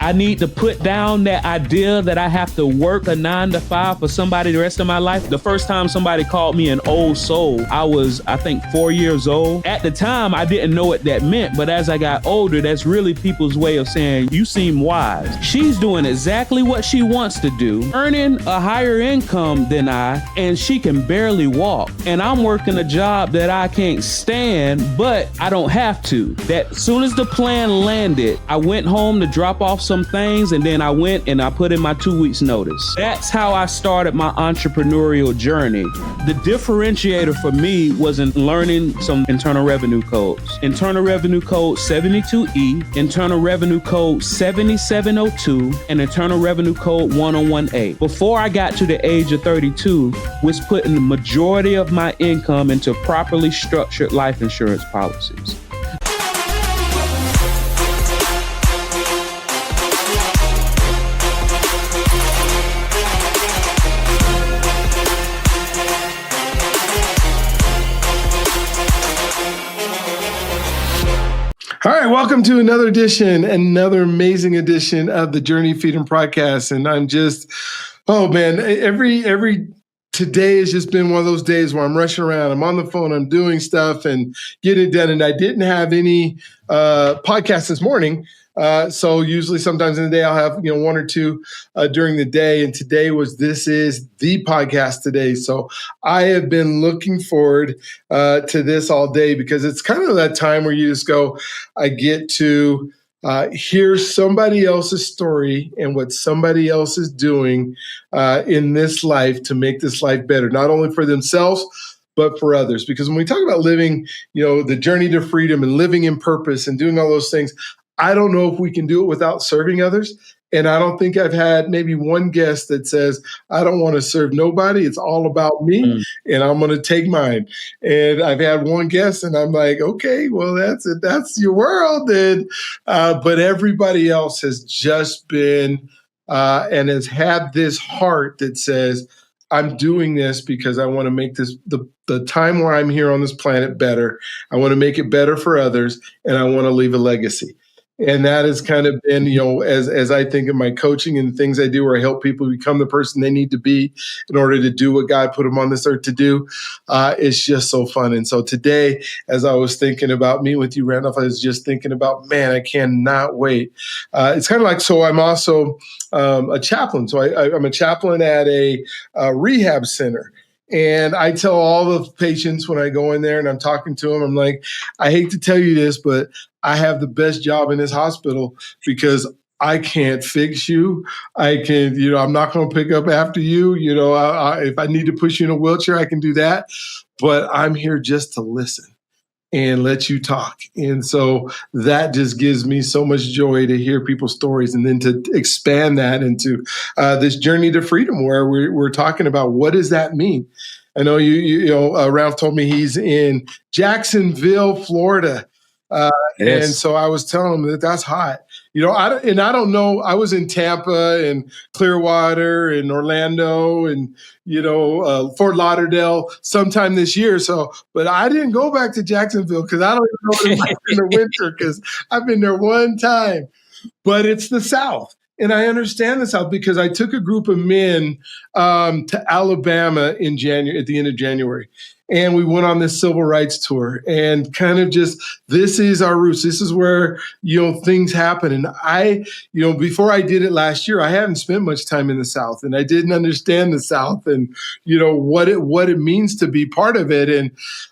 I need to put down that idea that I have to work a 9 to 5 for somebody the rest of my life. The first time somebody called me an old soul, I was, I think, 4 years old. At the time, I didn't know what that meant, but as I got older, that's really people's way of saying, you seem wise. She's doing exactly what she wants to do, earning a higher income than I, and she can barely walk. And I'm working a job that I can't stand, but I don't have to. That soon as the plan landed, I went home to drop off some things, and then I went and I put in my 2 weeks notice. That's how I started my entrepreneurial journey. The differentiator for me was in learning some Internal Revenue codes. Internal Revenue Code 72E, Internal Revenue Code 7702, and Internal Revenue Code 101A. Before I got to the age of 32, was putting the majority of my income into properly structured life insurance policies. All right, welcome to another amazing edition of the Journey Freedom Podcast. And I'm just, oh man, every today has just been one of those days where I'm rushing around. I'm on the phone, I'm doing stuff and getting it done. And I didn't have any podcast this morning. So usually sometimes in the day I'll have, one or two during the day. And this is the podcast today. So I have been looking forward to this all day because it's kind of that time where you just go, I get to hear somebody else's story and what somebody else is doing in this life to make this life better, not only for themselves, but for others. Because when we talk about living, the journey to freedom and living in purpose and doing all those things, I don't know if we can do it without serving others. And I don't think I've had maybe one guest that says, I don't want to serve nobody. It's all about me and I'm going to take mine. And I've had one guest and I'm like, okay, well, that's it. That's your world. And, but everybody else has just been and has had this heart that says, I'm doing this because I want to make this the time where I'm here on this planet better. I want to make it better for others and I want to leave a legacy. And that has kind of been, as I think of my coaching and things I do where I help people become the person they need to be in order to do what God put them on this earth to do, it's just so fun. And so today, as I was thinking about meeting with you, Randolph, I was just thinking about, man, I cannot wait. It's kind of like, so I'm also a chaplain. So I'm a chaplain at a rehab center. And I tell all the patients when I go in there and I'm talking to them, I'm like, I hate to tell you this, but I have the best job in this hospital because I can't fix you. I can, I'm not going to pick up after you. If I need to push you in a wheelchair, I can do that. But I'm here just to listen and let you talk. And so that just gives me so much joy to hear people's stories and then to expand that into this journey to freedom where we're talking about what does that mean? I know Ralph told me he's in Jacksonville, Florida. Yes. And so I was telling him that's hot. I don't know. I was in Tampa and Clearwater and Orlando and, Fort Lauderdale sometime this year. So, but I didn't go back to Jacksonville because I don't even know what it's like in the winter because I've been there one time. But it's the South. And I understand the South because I took a group of men to Alabama in January, at the end of January. And we went on this civil rights tour and kind of just, this is our roots. This is where, things happen. And I, before I did it last year, I hadn't spent much time in the South and I didn't understand the South and, what it means to be part of it. And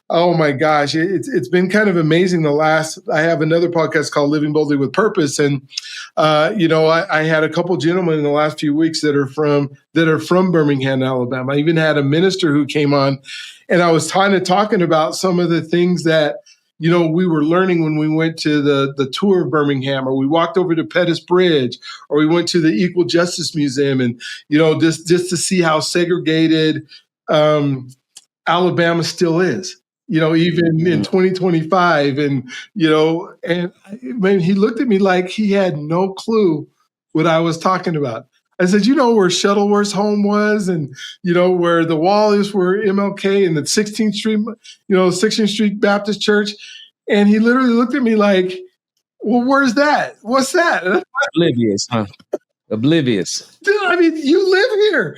oh my gosh, it's been kind of amazing. I have another podcast called Living Boldly with Purpose. And, I had a couple gentlemen in the last few weeks that are from Birmingham, Alabama. I even had a minister who came on and I was talking about some of the things that, we were learning when we went to the tour of Birmingham, or we walked over to Pettus Bridge, or we went to the Equal Justice Museum, and just to see how segregated Alabama still is. Even in 2025, and he looked at me like he had no clue what I was talking about. I said, where Shuttleworth's home was and, where the wall is where MLK and the 16th Street Baptist Church. And he literally looked at me like, well, where's that? What's that? Oblivious, huh? Oblivious. Dude, I mean, you live here.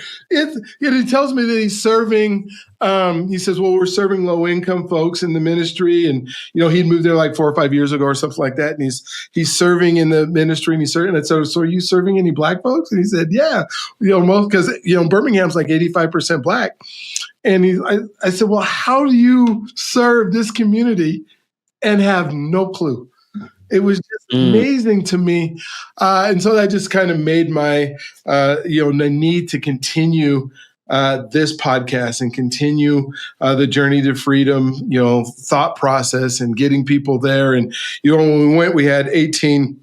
He tells me that he's serving. He says, "Well, we're serving low-income folks in the ministry," and he'd moved there like 4 or 5 years ago or something like that. And he's serving in the ministry, and he's serving. And so are you serving any black folks? And he said, "Yeah, most because Birmingham's like 85% black." And I said, "Well, how do you serve this community and have no clue?" It was just amazing to me. And so that just kind of made my, the need to continue this podcast and continue the journey to freedom, thought process and getting people there. And, when we went, we had 18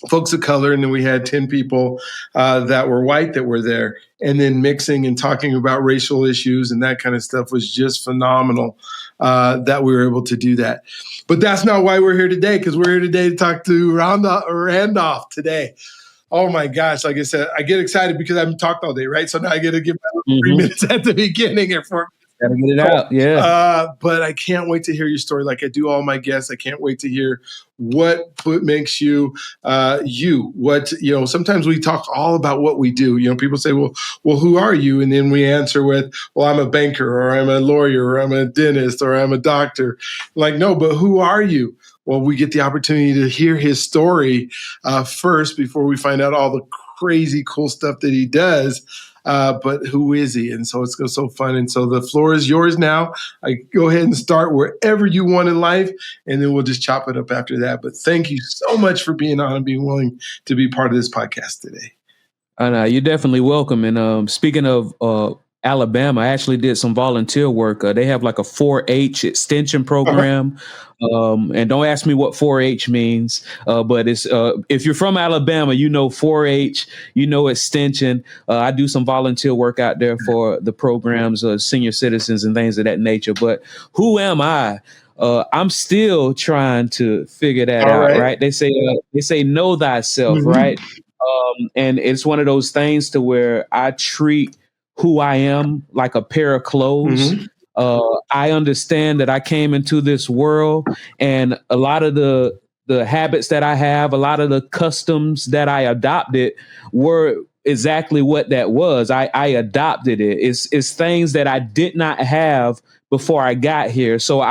folks of color, and then we had 10 people that were white that were there. And then mixing and talking about racial issues and that kind of stuff was just phenomenal that we were able to do that. But that's not why we're here today, because we're here today to talk to Randolph today. Oh my gosh, like I said, I get excited because I haven't talked all day, right? So now I get to give 3 minutes at the beginning and 4 Gotta get it out, yeah. But I can't wait to hear your story. Like I do all my guests, I can't wait to hear what makes you you. What sometimes we talk all about what we do. People say, "Well, who are you?" And then we answer with, "Well, I'm a banker, or I'm a lawyer, or I'm a dentist, or I'm a doctor." Like, no, but who are you? Well, we get the opportunity to hear his story first before we find out all the crazy cool stuff that he does. But who is he? And so it's so fun. And so the floor is yours now. I go ahead and start wherever you want in life, and then we'll just chop it up after that. But thank you so much for being on and being willing to be part of this podcast today. You're definitely welcome. And speaking of Alabama, I actually did some volunteer work. They have like a 4-H extension program. And don't ask me what 4-H means, but it's if you're from Alabama, 4-H, extension. I do some volunteer work out there for the programs of senior citizens and things of that nature. But who am I? I'm still trying to figure that out, right? They say know thyself, right? And it's one of those things to where I treat who I am like a pair of clothes. I understand that I came into this world, and a lot of the habits that I have, a lot of the customs that I adopted were exactly what that was. I adopted it. It's things that I did not have before I got here. So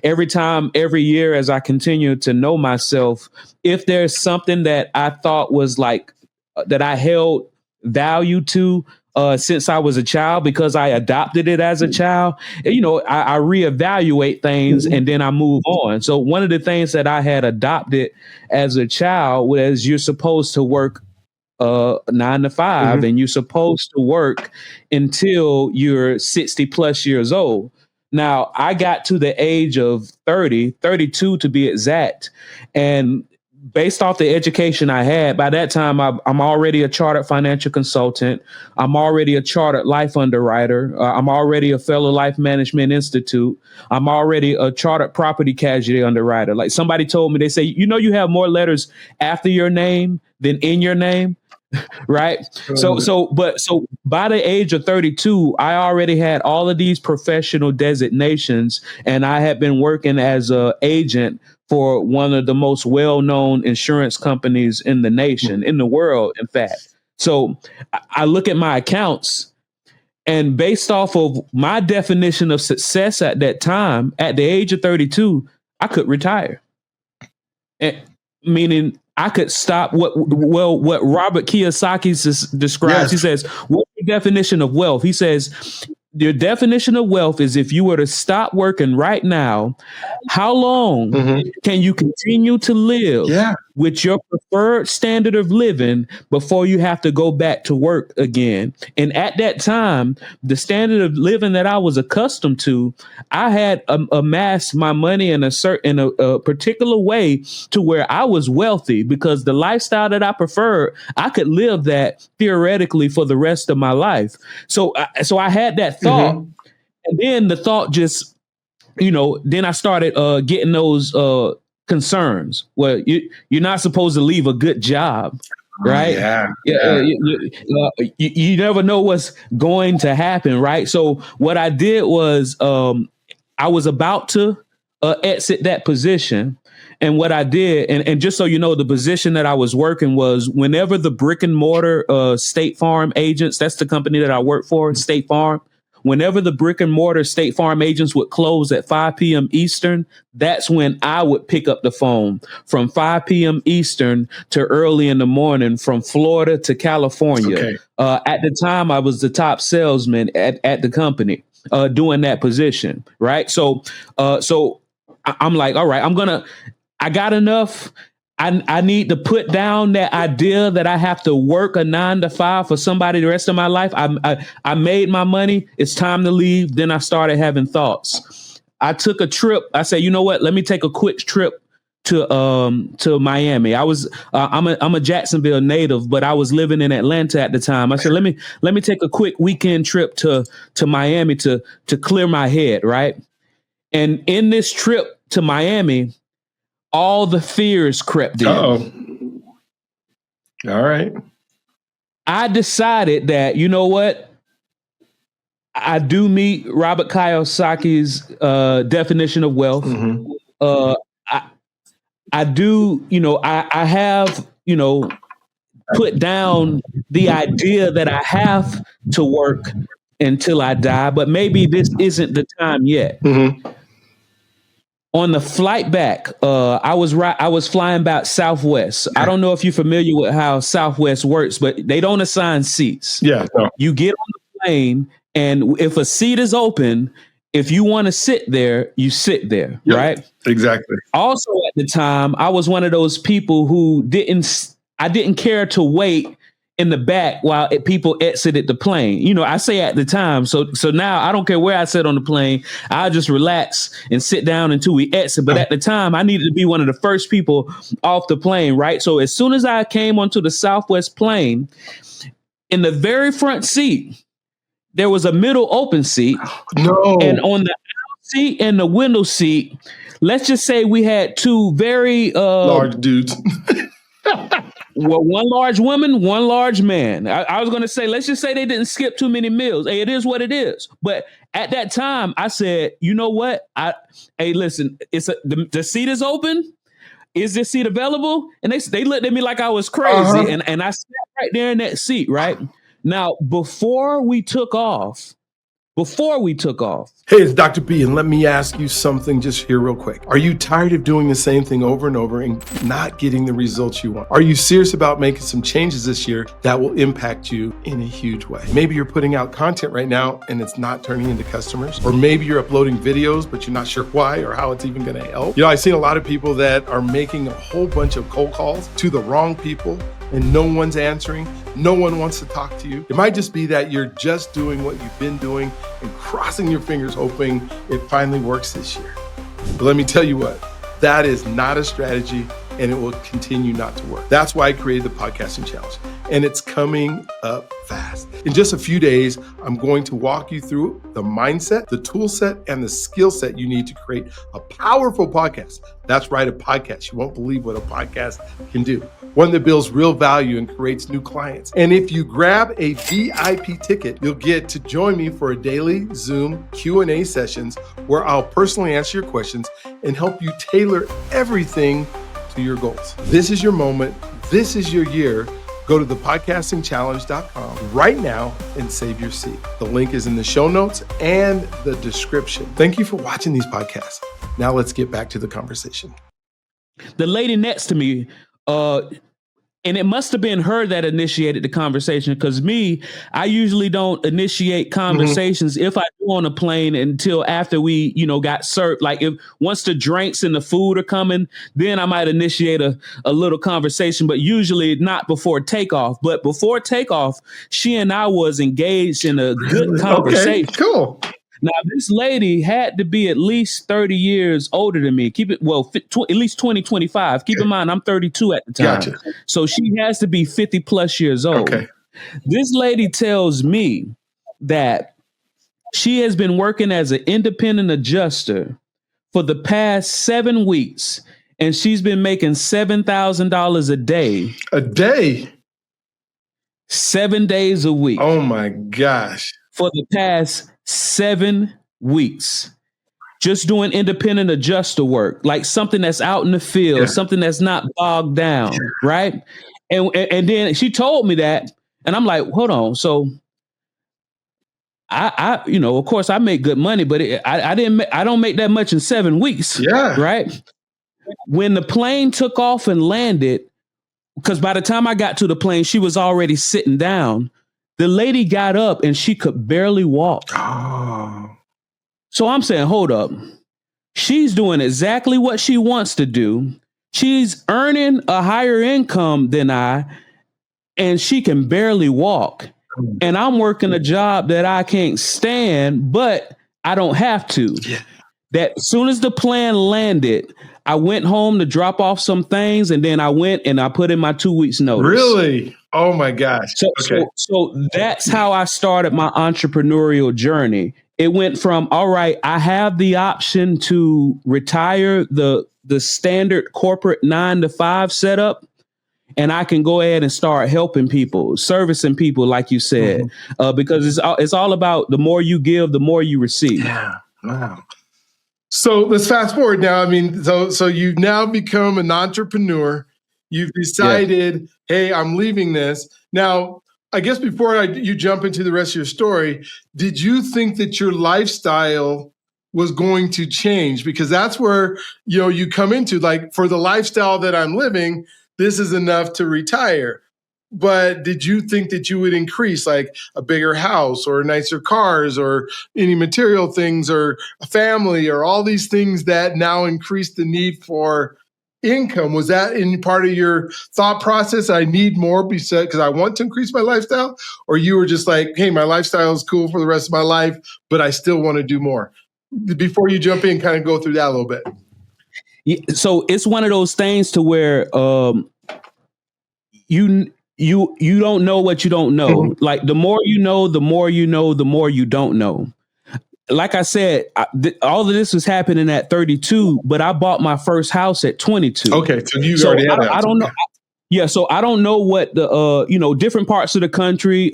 every year, as I continue to know myself, if there's something that I thought was like that I held value to, since I was a child, because I adopted it as a child, I reevaluate things and then I move on. So one of the things that I had adopted as a child was you're supposed to work 9 to 5 and you're supposed to work until you're 60 plus years old. Now, I got to the age of 32 to be exact. And based off the education I had, by that time, I'm already a chartered financial consultant. I'm already a chartered life underwriter. I'm already a fellow Life Management Institute. I'm already a chartered property casualty underwriter. Like somebody told me, they say, you have more letters after your name than in your name. Right. So by the age of 32, I already had all of these professional designations, and I had been working as an agent for one of the most well-known insurance companies in the nation, in the world, in fact. So I look at my accounts, and based off of my definition of success at that time, at the age of 32, I could retire. Meaning I could stop what Robert Kiyosaki describes. Yes. He says, what's the definition of wealth? He says, your definition of wealth is if you were to stop working right now, how long can you continue to live with your preferred standard of living before you have to go back to work again? And at that time, the standard of living that I was accustomed to, I had amassed my money in a particular way to where I was wealthy, because the lifestyle that I preferred, I could live that theoretically for the rest of my life. So I had that thought, and then the thought just, then I started getting those concerns. Well, you're not supposed to leave a good job, right? You never know what's going to happen, right? So what I did was I was about to exit that position, And what I did, and just so you know, the position that I was working was whenever the brick and mortar State Farm agents, that's the company that I work for, State Farm. Whenever the brick and mortar State Farm agents would close at 5 p.m. Eastern, that's when I would pick up the phone from 5 p.m. Eastern to early in the morning from Florida to California. Okay. At the time, I was the top salesman at the company doing that position. Right. So I'm like, all right, I got enough. I need to put down that idea that I have to work a 9 to 5 for somebody the rest of my life. I made my money. It's time to leave. Then I started having thoughts. I took a trip. I said, you know what? Let me take a quick trip to Miami. I'm a Jacksonville native, but I was living in Atlanta at the time. I said, let me take a quick weekend trip to Miami to clear my head, right? And in this trip to Miami, all the fears crept in. Uh-oh. All right. I decided that, you know what? I do meet Robert Kiyosaki's definition of wealth. Mm-hmm. I do, I have, put down the idea that I have to work until I die, but maybe this isn't the time yet. Mm-hmm. On the flight back, I was flying back Southwest. I don't know if you're familiar with how Southwest works, but they don't assign seats. Yeah. No. You get on the plane, and if a seat is open, if you want to sit there, you sit there, Yep, right? Exactly. Also, at the time, I was one of those people who didn't care to wait in the back while people exited the plane. I say at the time. So now I don't care where I sit on the plane. I'll just relax and sit down until we exit. But at the time, I needed to be one of the first people off the plane, right? So as soon as I came onto the Southwest plane, in the very front seat, there was a middle open seat. No. And on the aisle seat and the window seat, let's just say we had two very large dudes. Well, one large woman, one large man. I was going to say, let's just say they didn't skip too many meals. Hey, it is what it is. But at that time, I said, you know what? Hey, listen, the seat is open. Is this seat available? And they looked at me like I was crazy. And I sat right there in that seat, right? Now, before we took off, Hey, it's Dr. B, and let me ask you something just here real quick. Are you tired of doing the same thing over and over and not getting the results you want? Are you serious about making some changes this year that will impact you in a huge way? Maybe you're putting out content right now and it's not turning into customers, or maybe you're uploading videos, but you're not sure why or how it's even gonna help. I've seen a lot of people that are making a whole bunch of cold calls to the wrong people, and no one's answering. No one wants to talk to you. It might just be that you're just doing what you've been doing and crossing your fingers hoping it finally works this year. But let me tell you what, that is not a strategy, and it will continue not to work. That's why I created the Podcasting Challenge, and it's coming up fast. In just a few days, I'm going to walk you through the mindset, the tool set, and the skill set you need to create a powerful podcast. That's right, a podcast. You won't believe what a podcast can do. One that builds real value and creates new clients. And if you grab a VIP ticket, you'll get to join me for a daily Zoom Q&A sessions where I'll personally answer your questions and help you tailor everything to your goals. This is your moment. This is your year. Go to thepodcastingchallenge.com right now and save your seat. The link is in the show notes and the description. Thank you for watching these podcasts. Now let's get back to the conversation. The lady next to me, and it must have been her that initiated the conversation, because I usually don't initiate conversations if I do on a plane until after we, got served. Like once the drinks and the food are coming, then I might initiate a little conversation, but usually not before takeoff. But before takeoff, she and I was engaged in a good conversation. Okay, cool. Now, this lady had to be at least 30 years older than me. At least 20, 25. Keep in mind, I'm 32 at the time. Gotcha. So she has to be 50 plus years old. Okay. This lady tells me that she has been working as an independent adjuster for the past 7 weeks, and she's been making $7,000 a day. A day? 7 days a week. Oh my gosh. For the past 7 weeks. just doing independent adjuster work, like something that's out in the field, something that's not bogged down, right? And then she told me that, and I'm like, hold on. So I of course I make good money, but I don't make that much in 7 weeks. Yeah. Right. When the plane took off and landed, because by the time I got to the plane, she was already sitting down. The lady got up and she could barely walk. Oh. So I'm saying, hold up. She's doing exactly what she wants to do. She's earning a higher income than I, and she can barely walk. And I'm working a job that I can't stand, but I don't have to. Yeah. That as soon as the plane landed, I went home to drop off some things, and then I went and I put in my 2 weeks notice. Really? Oh my gosh. So that's how I started my entrepreneurial journey. It went from, all right, I have the option to retire the standard corporate 9-to-5 setup, and I can go ahead and start helping people, servicing people, like you said, because it's all about the more you give, the more you receive. Yeah. Wow. So let's fast forward now. I mean, so you've now become an entrepreneur. You've decided, hey, I'm leaving this. Now, I guess before you jump into the rest of your story, did you think that your lifestyle was going to change? Because that's where, you come into, like, for the lifestyle that I'm living, this is enough to retire. But did you think that you would increase, like a bigger house or nicer cars or any material things or a family or all these things that now increase the need for income? Was that in part of your thought process? I need more because I want to increase my lifestyle? Or you were just like, hey, my lifestyle is cool for the rest of my life, but I still want to do more? Before you jump in, kind of go through that a little bit. Yeah, so it's one of those things to where you don't know what you don't know. Like the more you know, the more you know, the more you don't know. Like I said, all of this was happening at 32, but I bought my first house at 22. Okay, so you already had that. I don't know. Yeah, so I don't know what the different parts of the country,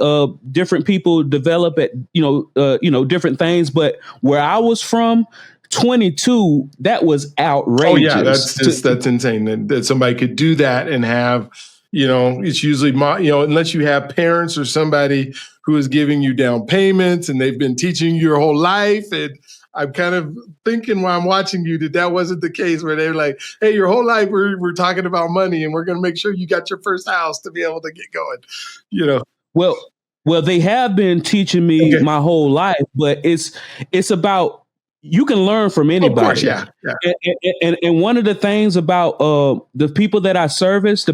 different people develop at different things, but where I was from, 22, that was outrageous. Oh yeah, that's insane that somebody could do that and have, it's usually unless you have parents or somebody who is giving you down payments and they've been teaching you your whole life. And I'm kind of thinking while I'm watching you that wasn't the case, where they're like, hey, your whole life we're talking about money and we're going to make sure you got your first house to be able to get going. Well, they have been teaching me my whole life, but it's about, you can learn from anybody. Of course, yeah. And one of the things about the people that I service,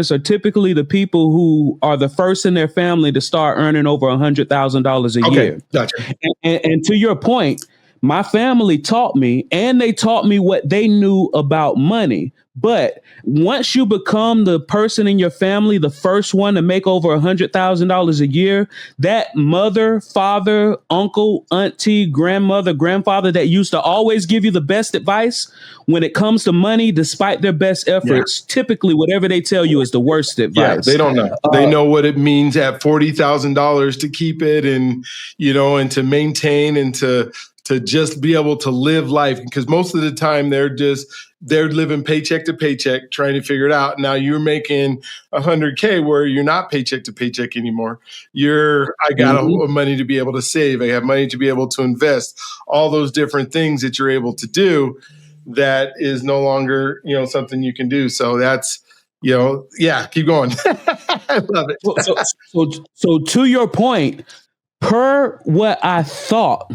are typically the people who are the first in their family to start earning over $100,000 a year. Gotcha. And to your point, my family taught me, and they taught me what they knew about money. But once you become the person in your family, the first one to make over $100,000 a year, that mother, father, uncle, auntie, grandmother, grandfather that used to always give you the best advice when it comes to money, despite their best efforts, typically whatever they tell you is the worst advice. Yeah, they don't know. They know what it means at $40,000 to keep it and to maintain and to just be able to live life, because most of the time they're living paycheck to paycheck trying to figure it out. Now you're making $100K where you're not paycheck to paycheck anymore. I got money to be able to save. I have money to be able to invest, all those different things that you're able to do. That is no longer, something you can do. So that's, keep going. I love it. So to your point, per what I thought,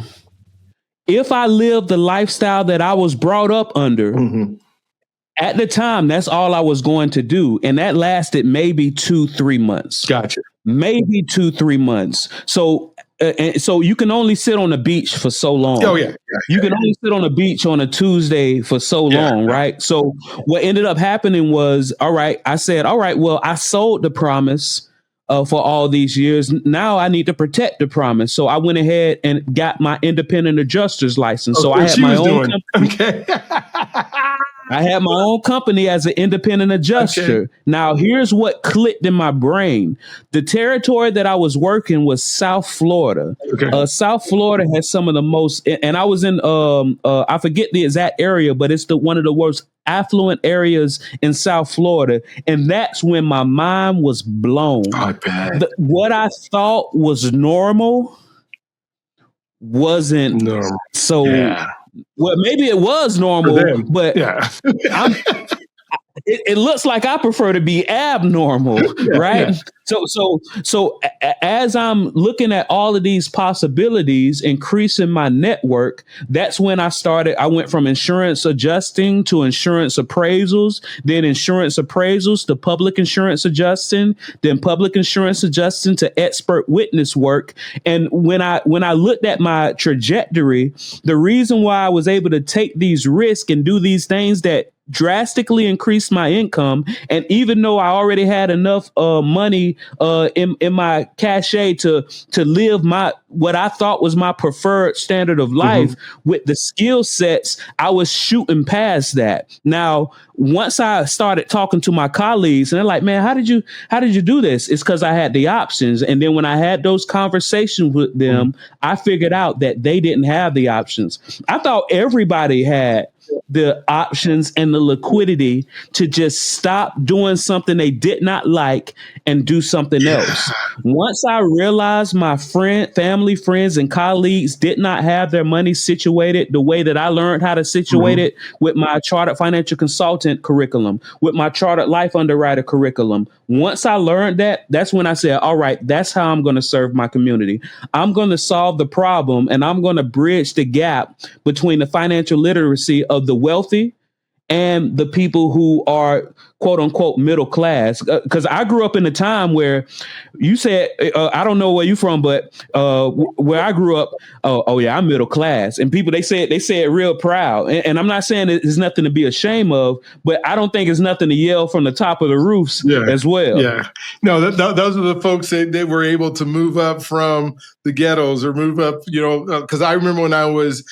if I lived the lifestyle that I was brought up under, at the time, that's all I was going to do. And that lasted maybe 2-3 months. Gotcha. Maybe 2-3 months. So you can only sit on the beach for so long. Oh, yeah. You can only sit on the beach on a Tuesday for so long, right? So what ended up happening was, I said, well, I sold the promise for all these years. Now I need to protect the promise. So I went ahead and got my independent adjuster's license. So I had my own company. Okay. I had my own company as an independent Okay. adjuster. Now, here's what clicked in my brain. The territory that I was working was South Florida. Okay. South Florida has some of the most, and I was in, I forget the exact area, but it's one of the most affluent areas in South Florida. And that's when my mind was blown. I bet. What I thought was normal wasn't No. so. Yeah. Well, maybe it was For normal, them. but Yeah. I'm. It looks like I prefer to be abnormal, Yeah. right? Yeah. So as I'm looking at all of these possibilities, increasing my network, that's when I went from insurance adjusting to insurance appraisals, then insurance appraisals to public insurance adjusting, then public insurance adjusting to expert witness work. And when I looked at my trajectory, the reason why I was able to take these risks and do these things that drastically increased my income, and even though I already had enough money in my cachet to live what I thought was my preferred standard of life, with the skill sets, I was shooting past that. Now, once I started talking to my colleagues, and they're like, "Man, how did you do this?" It's because I had the options. And then when I had those conversations with them, I figured out that they didn't have the options. I thought everybody had the options and the liquidity to just stop doing something they did not like and do something else. Once I realized my family, friends, and colleagues did not have their money situated the way that I learned how to situate it with my chartered financial consultant curriculum, with my chartered life underwriter curriculum. Once I learned that, that's when I said, all right, that's how I'm going to serve my community. I'm going to solve the problem, and I'm going to bridge the gap between the financial literacy of the wealthy and the people who are quote unquote middle class. Because I grew up in a time where you said, I don't know where you're from, but where I grew up, oh yeah, I'm middle class. And people, they say it real proud. And I'm not saying it's nothing to be ashamed of, but I don't think it's nothing to yell from the top of the roofs as well. Yeah. No, those are the folks that were able to move up from the ghettos or move up, because I remember when I was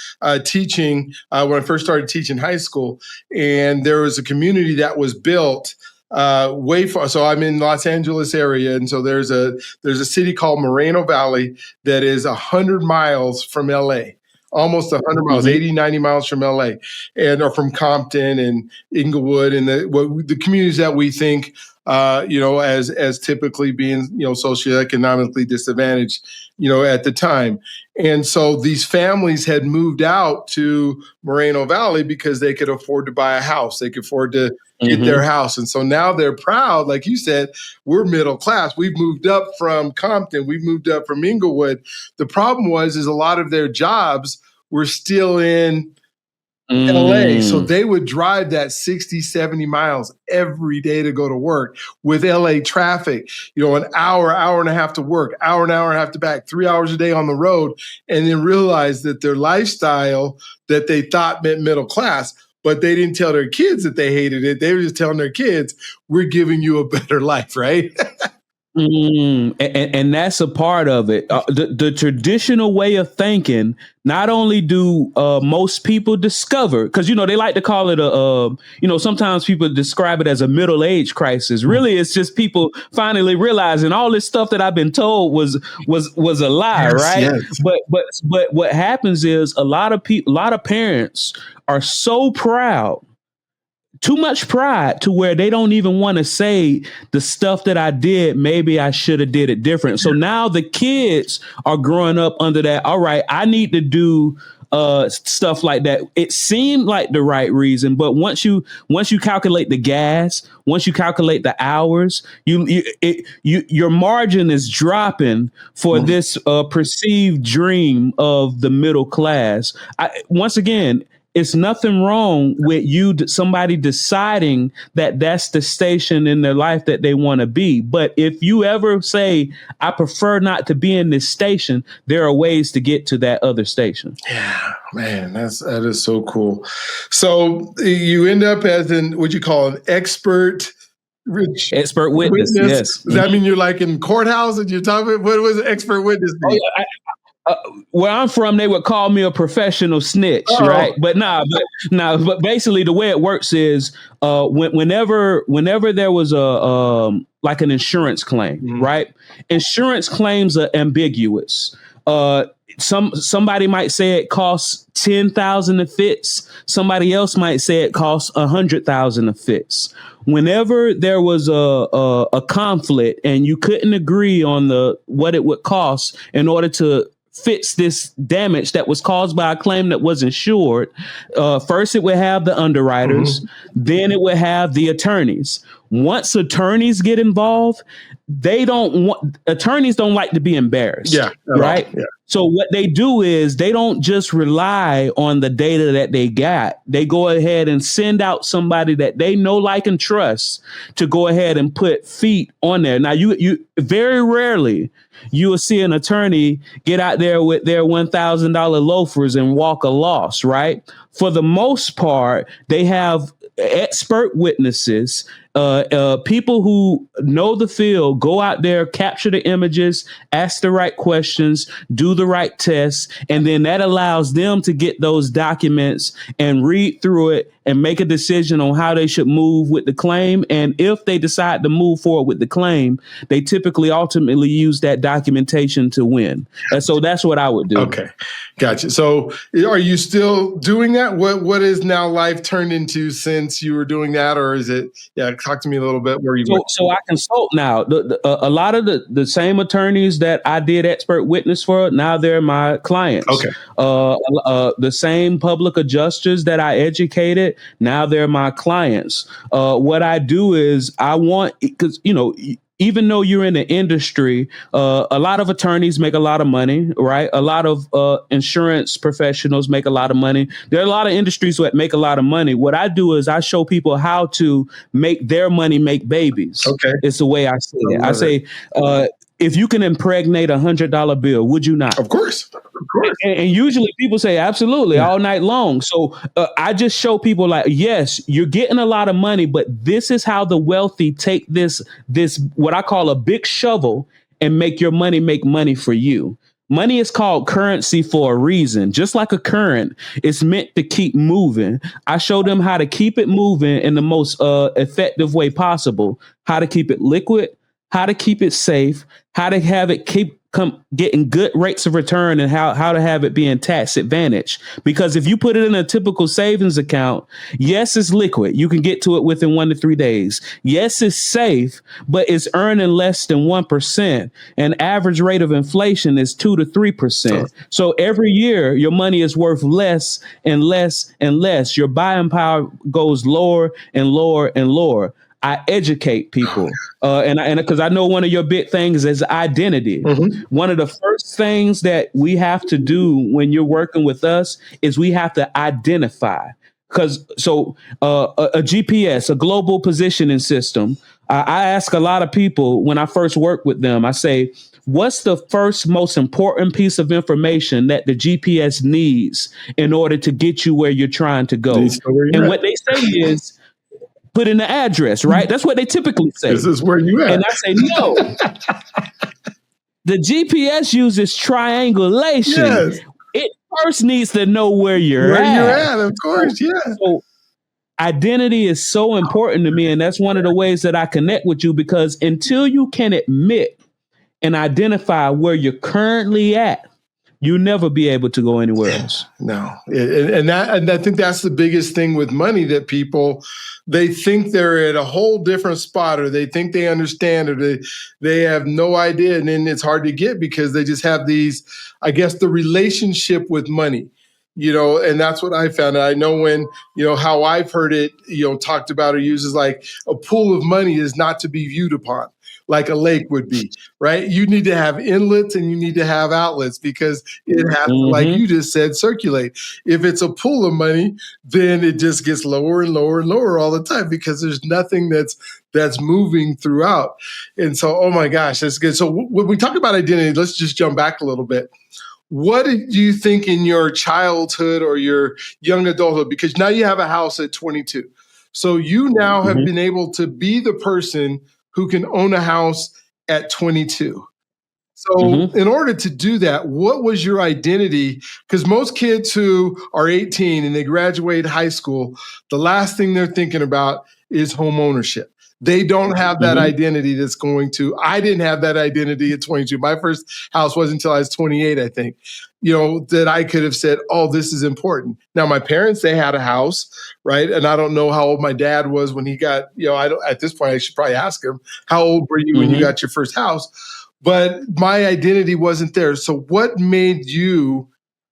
teaching, when I first started teaching high school, and there was a community that was built way far. So I'm in Los Angeles area, and so there's a city called Moreno Valley that is 100 miles from LA. Almost 100 miles, 80, 90 miles from LA, or from Compton and Inglewood, and the communities that we think, as typically being, socioeconomically disadvantaged, at the time. And so these families had moved out to Moreno Valley because they could afford to buy a house. They could afford to get their house. And so now they're proud. Like you said, we're middle class. We've moved up from Compton. We've moved up from Inglewood. The problem is a lot of their jobs were still in LA. So they would drive that 60, 70 miles every day to go to work with LA traffic, an hour and a half to work, hour and a half to back, 3 hours a day on the road, and then realize that their lifestyle that they thought meant middle class, but they didn't tell their kids that they hated it. They were just telling their kids, we're giving you a better life, right? And that's a part of it. The traditional way of thinking, not only do most people discover, because, they like to call it sometimes people describe it as a middle age crisis. Really, it's just people finally realizing all this stuff that I've been told was a lie, right? Yes. But what happens is a lot of parents are so proud, too much pride, to where they don't even want to say the stuff that I did, maybe I should have did it different. So now the kids are growing up under that, all right, I need to do stuff like that. It seemed like the right reason, but once you calculate the gas, once you calculate the hours, your margin is dropping for this perceived dream of the middle class. Once again, it's nothing wrong with somebody deciding that that's the station in their life that they want to be. But if you ever say, I prefer not to be in this station, there are ways to get to that other station. Yeah, man, that is so cool. So you end up as what you call an expert witness. Yes. Does that mean you're like in courthouse and you're talking? What was an expert witness mean? Oh, yeah. Where I'm from, they would call me a professional snitch, Oh, right? But basically, the way it works is, whenever there was a like an insurance claim, mhm. right? Insurance claims are ambiguous. Uh, somebody might say it costs 10,000 to fix. Somebody else might say it costs 100,000 to fix. Whenever there was a conflict and you couldn't agree on the what it would cost in order to fix this damage that was caused by a claim that was insured, first it would have the underwriters, then it would have the attorneys. Once attorneys get involved, attorneys don't like to be embarrassed, Yeah, at all. right? Yeah. So what they do is they don't just rely on the data that they got. They go ahead and send out somebody that they know, like, and trust to go ahead and put feet on there. Now, you very rarely you will see an attorney get out there with their $1,000 loafers and walk a loss, right? For the most part, they have expert witnesses, people who know the field, go out there, capture the images, ask the right questions, do the right tests, and then that allows them to get those documents and read through it and make a decision on how they should move with the claim. And if they decide to move forward with the claim, they typically ultimately use that documentation to win. And so that's what I would do. Okay, gotcha. So are you still doing that? What is now life turned into since you were doing that? Or is it, talk to me a little bit where you went. So I consult now. A lot of the same attorneys that I did expert witness for, now they're my clients. Okay. The same public adjusters that I educated, now they're my clients. What I do is because, even though you're in the industry, a lot of attorneys make a lot of money, right? A lot of insurance professionals make a lot of money. There are a lot of industries that make a lot of money. What I do is I show people how to make their money make babies. Okay. It's the way I say it. I say, if you can impregnate $100 bill, would you not? Of course. And usually people say absolutely, all night long. So I just show people, like, yes, you're getting a lot of money, but this is how the wealthy take this what I call a big shovel and make your money make money for you. Money is called currency for a reason. Just like a current, it's meant to keep moving. I show them how to keep it moving in the most effective way possible, how to keep it liquid, how to keep it safe, how to have it keep getting good rates of return, and how to have it being tax advantage. Because if you put it in a typical savings account, yes, it's liquid. You can get to it within 1 to 3 days. Yes, it's safe, but it's earning less than 1%. And average rate of inflation is 2 to 3%. So every year your money is worth less and less and less. Your buying power goes lower and lower and lower. I educate people. And because I know one of your big things is identity. One of the first things that we have to do when you're working with us is we have to identify. Because a GPS, a global positioning system, I ask a lot of people when I first work with them, I say, what's the first most important piece of information that the GPS needs in order to get you where you're trying to go? And what they say is, put in the address, right? That's what they typically say. This is where you at. And I say, no. The GPS uses triangulation. Yes. It first needs to know where you're at. Where you're at, of course, yeah. So identity is so important to me, and that's one of the ways that I connect with you, because until you can admit and identify where you're currently at, you'll never be able to go anywhere else. No. And I think that's the biggest thing with money, that people, they think they're at a whole different spot, or they think they understand, or they have no idea. And then it's hard to get because they just have these, I guess, the relationship with money, and that's what I found. I know when, how I've heard it, talked about or used is like a pool of money is not to be viewed upon like a lake would be, right? You need to have inlets and you need to have outlets, because it has to, like you just said, circulate. If it's a pool of money, then it just gets lower and lower and lower all the time, because there's nothing that's moving throughout. And so, oh my gosh, that's good. So when we talk about identity, let's just jump back a little bit. What did you think in your childhood or your young adulthood? Because now you have a house at 22. So you now have been able to be the person who can own a house at 22. So Mm-hmm. in order to do that, what was your identity? Because most kids who are 18 and they graduate high school, the last thing they're thinking about is home ownership. They don't have that Mm-hmm. identity that's going to, I didn't have that identity at 22. My first house wasn't until I was 28, I think, that I could have said, oh, this is important. Now, my parents, they had a house, right? And I don't know how old my dad was when he got, I don't, at this point, I should probably ask him, how old were you when you Mm-hmm. got your first house? But my identity wasn't there. So what made you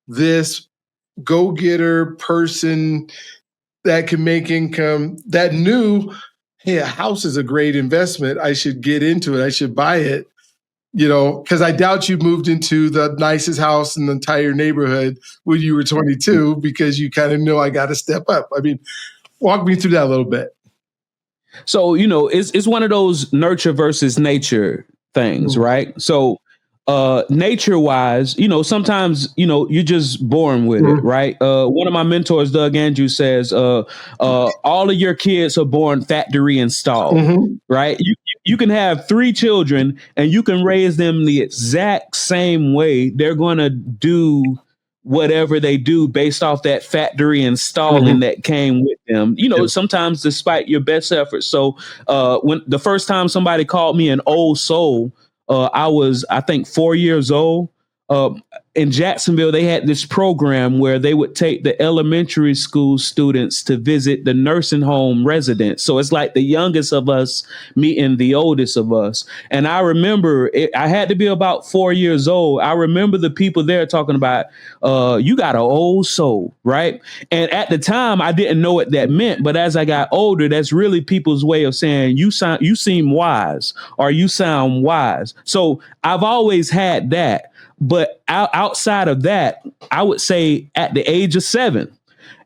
this go-getter person that can make income, that knew, hey, a house is a great investment. I should get into it. I should buy it, because I doubt you moved into the nicest house in the entire neighborhood when you were 22 because you kind of know I got to step up. I mean, walk me through that a little bit. So, it's one of those nurture versus nature things, right? So, nature wise, sometimes, you're just born with it, right? One of my mentors, Doug Andrews, says, all of your kids are born factory installed, Mm-hmm. right? You can have 3 children and you can raise them the exact same way. They're going to do whatever they do based off that factory installing that came with them, sometimes despite your best efforts. So when the first time somebody called me an old soul, I was, I think, 4 years old. In Jacksonville, they had this program where they would take the elementary school students to visit the nursing home residents. So it's like the youngest of us meeting the oldest of us. And I remember I had to be about 4 years old. I remember the people there talking about, you got an old soul, right? And at the time, I didn't know what that meant. But as I got older, that's really people's way of saying you seem wise, or you sound wise. So I've always had that. But outside of that, I would say at the age of 7,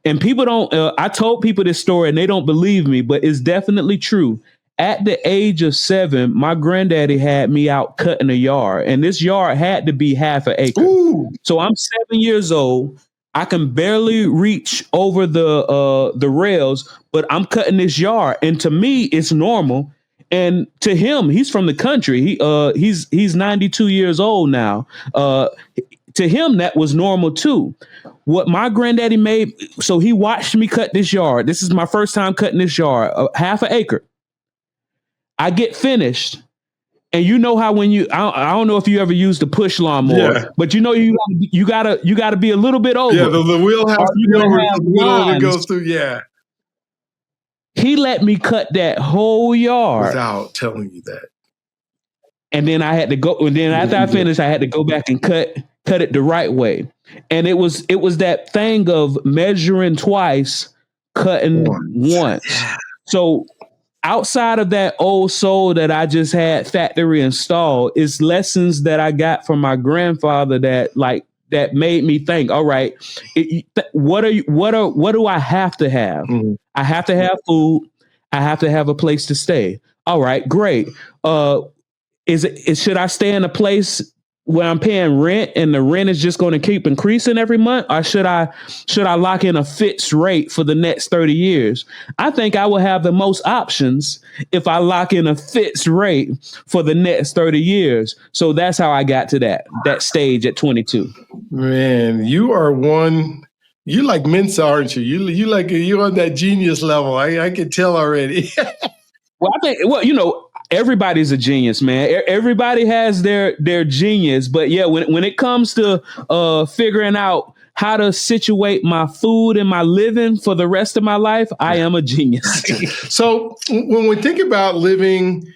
and people don't, I told people this story and they don't believe me, but it's definitely true. At the age of 7, my granddaddy had me out cutting a yard, and this yard had to be half an acre. Ooh. So I'm 7 years old. I can barely reach over the rails, but I'm cutting this yard, and to me, it's normal. And to him, he's from the country. He's 92 years old now. To him, that was normal too. What my granddaddy made, so he watched me cut this yard. This is my first time cutting this yard, half an acre. I get finished, and you know how when I don't know if you ever used the push lawnmower, but you gotta be a little bit over. Yeah, the wheel has to be over the middle of it goes through. Yeah. He let me cut that whole yard without telling you that. And then I had to go. And then after I finished, I had to go back and cut it the right way. And it was that thing of measuring twice, cutting once. Yeah. So outside of that old soul that I just had factory installed, is lessons that I got from my grandfather that made me think, all right, what do I have to have? Mm-hmm. I have to have food. I have to have a place to stay. All right, great. Should I stay in a place where I'm paying rent and the rent is just going to keep increasing every month, or should I lock in a fixed rate for the next 30 years? I think I will have the most options if I lock in a fixed rate for the next 30 years. So that's how I got to that stage at 22. Man, you are one. You like Mensa, aren't you? You're on that genius level. I can tell already. Well, I think everybody's a genius, man. Everybody has their genius, but yeah, when it comes to figuring out how to situate my food and my living for the rest of my life, I am a genius. So when we think about living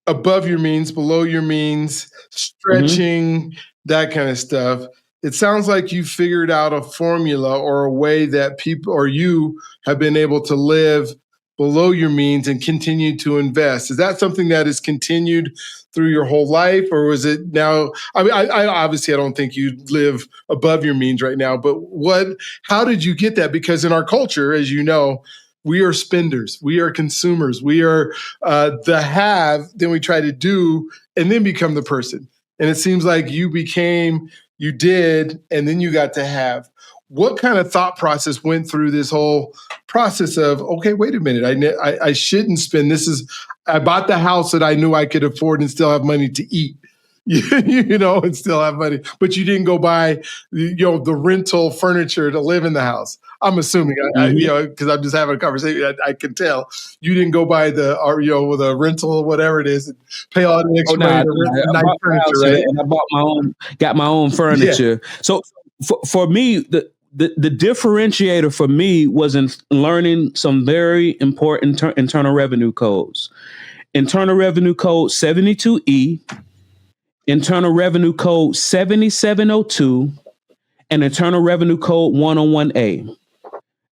above your means, below your means, stretching, that kind of stuff, it sounds like you figured out a formula or a way that people or you have been able to live below your means and continue to invest. Is that something that is continued through your whole life, or was it now? I mean, I obviously I don't think you live above your means right now, but how did you get that? Because in our culture, as you know, we are spenders, we are consumers, we are the have, then we try to do, and then become the person. And it seems like you did, and then you got to have. What kind of thought process went through this whole process of, okay, wait a minute, I shouldn't spend. I bought the house that I knew I could afford and still have money to eat. and still have money, but you didn't go buy, the rental furniture to live in the house. I'm assuming, because I'm just having a conversation. I can tell you didn't go buy with a rental or whatever it is, and pay all the extra money to rent I nice bought my furniture, house, right? and I got my own furniture. Yeah. So for me, the differentiator for me was in learning some very important internal revenue codes. Internal Revenue Code 72E, Internal Revenue Code 7702, and Internal Revenue Code 101A.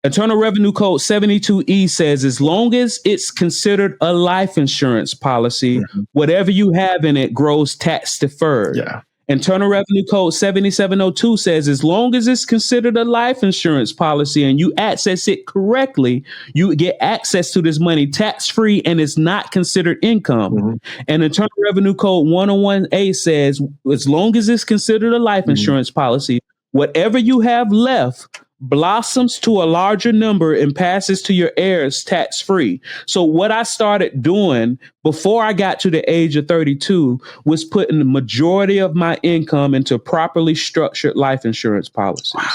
Internal Revenue Code 72E says as long as it's considered a life insurance policy, whatever you have in it grows tax deferred. Yeah. Internal Revenue Code 7702 says as long as it's considered a life insurance policy and you access it correctly, you get access to this money tax-free and it's not considered income. And Internal Revenue Code 101A says as long as it's considered a life insurance policy, whatever you have left blossoms to a larger number and passes to your heirs tax-free. So what I started doing before I got to the age of 32 was putting the majority of my income into properly structured life insurance policies. Wow.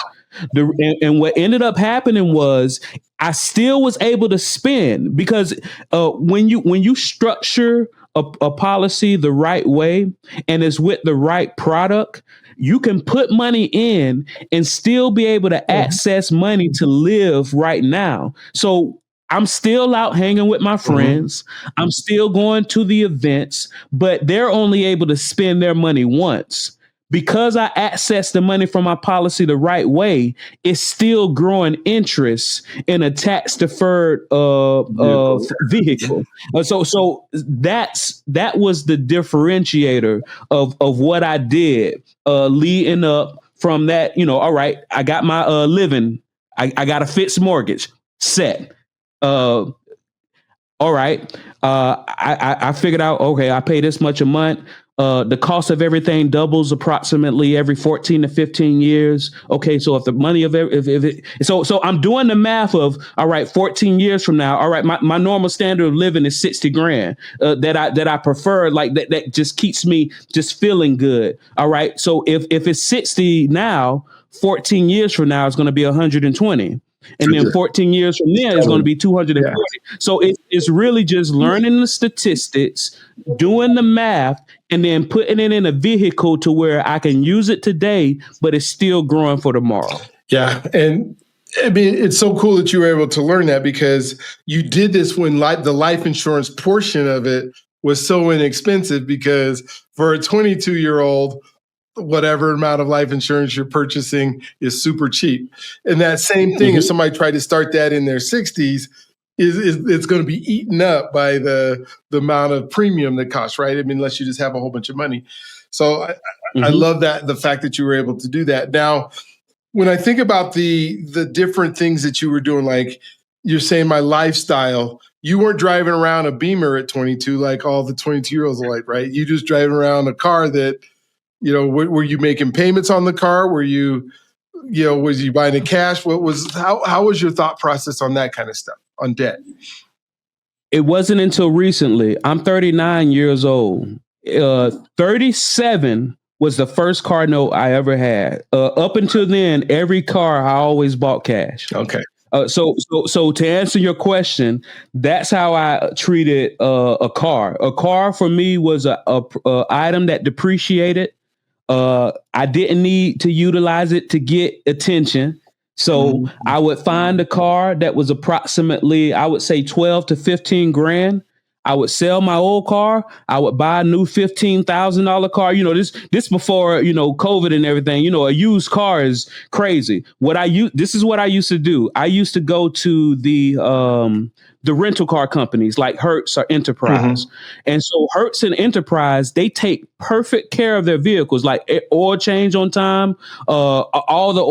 And what ended up happening was I still was able to spend, because when you structure a policy the right way and it's with the right product, you can put money in and still be able to access money to live right now. So I'm still out hanging with my friends. I'm still going to the events, but they're only able to spend their money once. Because I access the money from my policy the right way, it's still growing interest in a tax-deferred vehicle. So that was the differentiator of what I did leading up from that. All right, I got my living. I got a fixed mortgage set. All right, I figured out, okay, I pay this much a month. The cost of everything doubles approximately every 14 to 15 years. Okay, so if the money of so I'm doing the math of, all right, 14 years from now, all right, my normal standard of living is 60 grand that I prefer, like that just keeps me just feeling good. All right, so if it's 60 now, 14 years from now it's going to be 120. And then 14 years from there is going to be 240. Yeah. So it's really just learning the statistics, doing the math, and then putting it in a vehicle to where I can use it today, but it's still growing for tomorrow. Yeah. And I mean, it's so cool that you were able to learn that, because you did this when the life insurance portion of it was so inexpensive, because for a 22-year-old, whatever amount of life insurance you're purchasing is super cheap. And that same thing, if somebody tried to start that in their 60s, it's going to be eaten up by the amount of premium that costs, right? I mean, unless you just have a whole bunch of money. So I love that, the fact that you were able to do that. Now, when I think about the different things that you were doing, like you're saying my lifestyle, you weren't driving around a Beamer at 22 like all the 22-year-olds are like, right? You just driving around a car that, were you making payments on the car? Were you, was you buying it cash? How was your thought process on that kind of stuff, on debt? It wasn't until recently. I'm 39 years old. 37 was the first car note I ever had. Up until then, every car I always bought cash. Okay. So to answer your question, that's how I treated a car. A car for me was a item that depreciated. I didn't need to utilize it to get attention. So I would find a car that was approximately, I would say 12 to 15 grand. I would sell my old car. I would buy a new $15,000 car. This before, COVID and everything, a used car is crazy. This is what I used to do. I used to go to the rental car companies like Hertz or Enterprise. And so Hertz and Enterprise, they take perfect care of their vehicles, like oil change on time, all the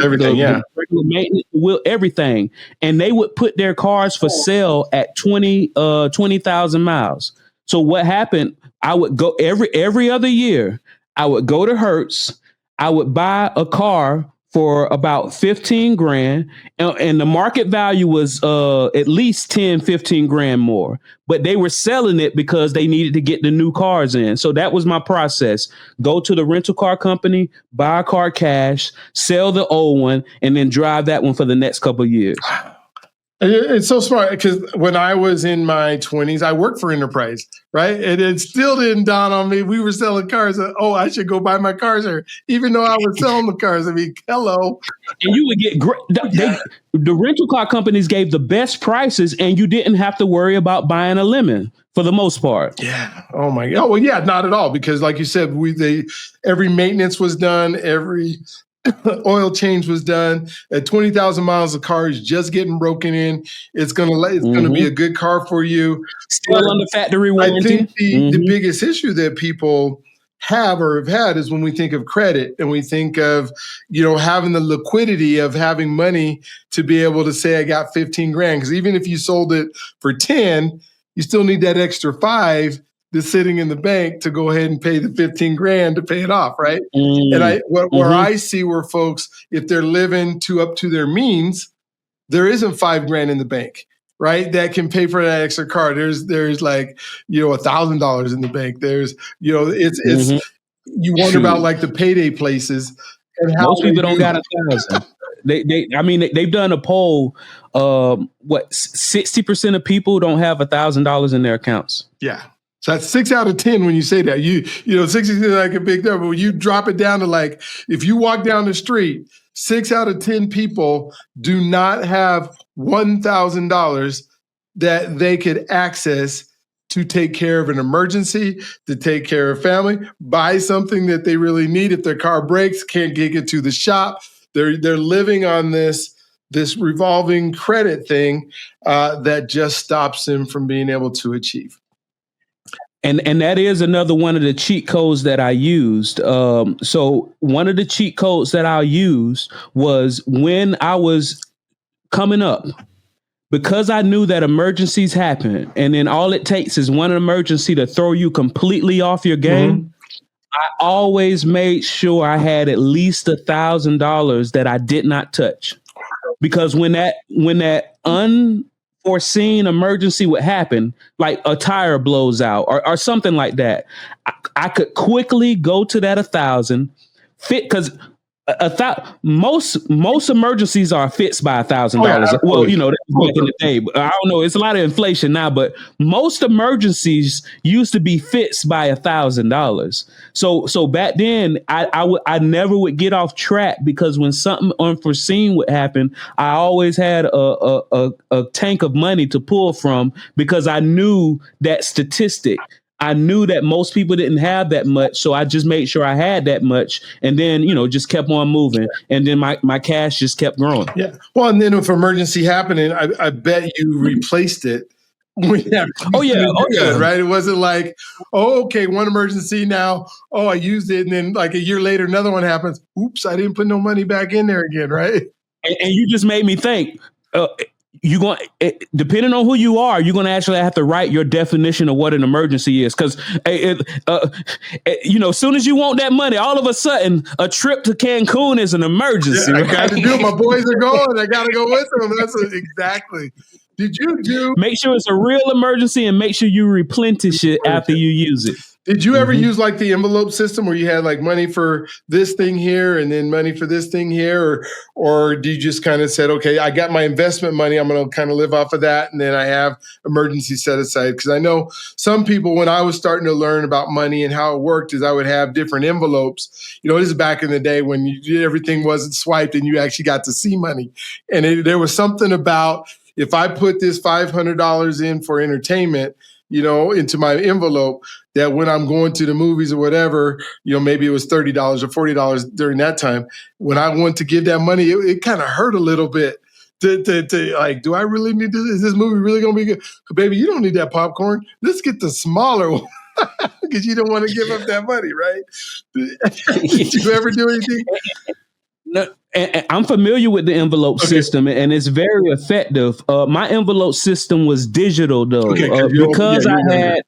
everything, the regular maintenance, everything. And they would put their cars for sale at 20,000 miles. So what happened, I would go every other year, I would go to Hertz, I would buy a car for about 15 grand, and the market value was at least 10, 15 grand more, but they were selling it because they needed to get the new cars in. So that was my process. Go to the rental car company, buy a car cash, sell the old one, and then drive that one for the next couple of years. It's so smart because when I was in my 20s, I worked for Enterprise, right? And it still didn't dawn on me. We were selling cars. I should go buy my cars here, even though I was selling the cars. I mean, hello. And you would get great. The rental car companies gave the best prices, and you didn't have to worry about buying a lemon for the most part. Yeah. Oh my God. Well, yeah, not at all. Because like you said, every maintenance was done. Every oil change was done. At 20,000 miles, the car is just getting broken in. It's gonna be a good car for you. Still under factory warranty. I think the biggest issue that people have or have had is when we think of credit and we think of, having the liquidity of having money to be able to say, I got 15 grand. Because even if you sold it for 10, you still need that extra 5 that's sitting in the bank to go ahead and pay the 15 grand to pay it off, right? And where I see where folks, if they're living up to their means, there isn't 5 grand in the bank, right? That can pay for that extra car. There's like, $1,000 in the bank. There's, it's you wonder about like the payday places and how most people don't got 1,000. They've done a poll. 60% of people don't have $1,000 in their accounts. Yeah. So that's 6 out of 10 when you say that. 60 is like a big number. When you drop it down to like, if you walk down the street, 6 out of 10 people do not have $1,000 that they could access to take care of an emergency, to take care of family, buy something that they really need. If their car breaks, can't get it to the shop. They're living on this revolving credit thing that just stops them from being able to achieve. And that is another one of the cheat codes that I used. So one of the cheat codes that I used was when I was coming up, because I knew that emergencies happen, and then all it takes is one emergency to throw you completely off your game. I always made sure I had at least $1,000 that I did not touch, because when that unforeseen emergency would happen, like a tire blows out or something like that, I could quickly go to that 1,000 fit, because most emergencies are fixed by $1,000. Well, that was back in the day, but I don't know. It's a lot of inflation now, but most emergencies used to be fixed by $1,000. So back then, I never would get off track, because when something unforeseen would happen, I always had a tank of money to pull from, because I knew that statistic. I knew that most people didn't have that much, so I just made sure I had that much, and then just kept on moving, and then my cash just kept growing. Yeah. Well, and then if emergency happened, I bet you replaced it. Right. It wasn't like, okay, one emergency now. I used it, and then like a year later, another one happens. Oops, I didn't put no money back in there again. Right. And you just made me think. You're going, depending on who you are, you're going to actually have to write your definition of what an emergency is. Because, as soon as you want that money, all of a sudden, a trip to Cancun is an emergency. Yeah, I got to do it. My boys are going. I got to go with them. That's exactly. Did you do? Make sure it's a real emergency, and make sure you replenish it after you use it. Did you ever use like the envelope system where you had like money for this thing here and then money for this thing here? Or do you just kind of said, okay, I got my investment money, I'm going to kind of live off of that, and then I have emergency set aside? Because I know some people, when I was starting to learn about money and how it worked, is I would have different envelopes. This is back in the day when everything wasn't swiped and you actually got to see money. And there was something about, if I put this $500 in for entertainment, into my envelope, that when I'm going to the movies or whatever, maybe it was $30 or $40 during that time. When I want to give that money, it kind of hurt a little bit to like, do I really need this? Is this movie really going to be good? Baby, you don't need that popcorn. Let's get the smaller one, because you don't want to give up that money, right? Did you ever do anything? No, and I'm familiar with the envelope system, and it's very effective. My envelope system was digital, though, because I had